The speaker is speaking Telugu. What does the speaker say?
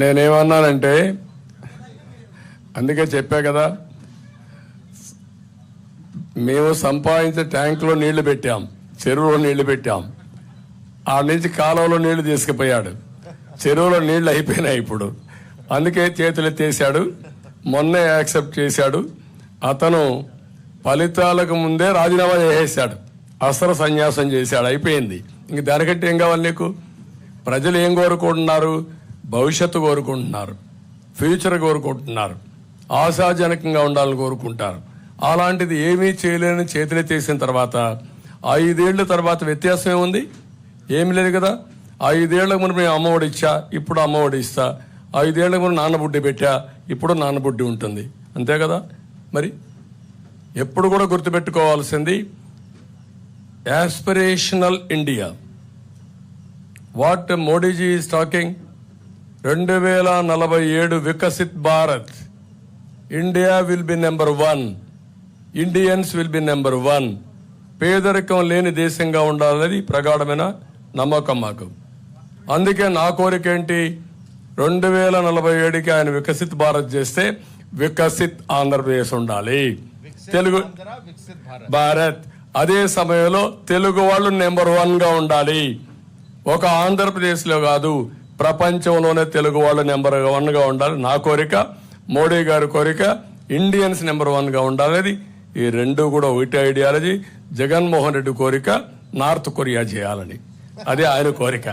నేనేమన్నానంటే అందుకే చెప్పా కదా, మేము సంపాదించే ట్యాంకులో నీళ్లు పెట్టాం, చెరువులో నీళ్లు పెట్టాం, ఆ నుంచి కాలువలో నీళ్లు తీసుకుపోయాడు, చెరువులో నీళ్లు అయిపోయినాయి ఇప్పుడు. అందుకే చేతులు ఎత్తేసాడు, మొన్నే యాక్సెప్ట్ చేశాడు. అతను ఫలితాలకు ముందే రాజీనామా చేసేశాడు, అస్త్ర సన్యాసం చేశాడు, అయిపోయింది. ఇంక దానికంటే ఏం కావాలి నీకు? ప్రజలు ఏం కోరుకుంటున్నారు? భవిష్యత్తు కోరుకుంటున్నారు, ఫ్యూచర్ కోరుకుంటున్నారు, ఆశాజనకంగా ఉండాలని కోరుకుంటారు. అలాంటిది ఏమీ చేయలేని చేతులెత్తేసిన తర్వాత 5 ఏళ్ల తర్వాత వ్యత్యాసం ఏముంది? ఏమి లేదు కదా. 5 ఏళ్లకు ముందు నేను అమ్మఒడి ఇచ్చా, ఇప్పుడు అమ్మఒడి ఇస్తా. 5 ఏళ్లకు ముందు నాన్నబుడ్డి పెట్టా, ఇప్పుడు నాన్నబుడ్డి ఉంటుంది, అంతే కదా. మరి ఎప్పుడు కూడా గుర్తుపెట్టుకోవాల్సింది aspirational India. What Modiji is talking, 2047 Viksit Bharat, India will be number 1, Indians will be number 1. పేదరికం లేని దేశంగా ఉండాలని ప్రగాఢమైన నమ్మకం మాకు. అందుకే నా కోరిక ఏంటి, 2047కి ఆయన వికసిత్ భారత్ చేస్తే వికసిత్ ఆంధ్రప్రదేశ్ ఉండాలి, తెలుగు భారత్. అదే సమయంలో తెలుగు వాళ్ళు నెంబర్ 1గా ఉండాలి. ఒక ఆంధ్రప్రదేశ్లో కాదు, ప్రపంచంలోనే తెలుగు వాళ్ళు నెంబర్ 1గా ఉండాలి. నా కోరిక, మోడీ గారి కోరిక, ఇండియన్స్ నెంబర్ 1గా ఉండాలని. ఈ రెండు కూడా ఒకటి ఐడియాలజీ. జగన్మోహన్ రెడ్డి కోరిక నార్త్ కొరియా చేయాలని, అదే ఆయన కోరిక.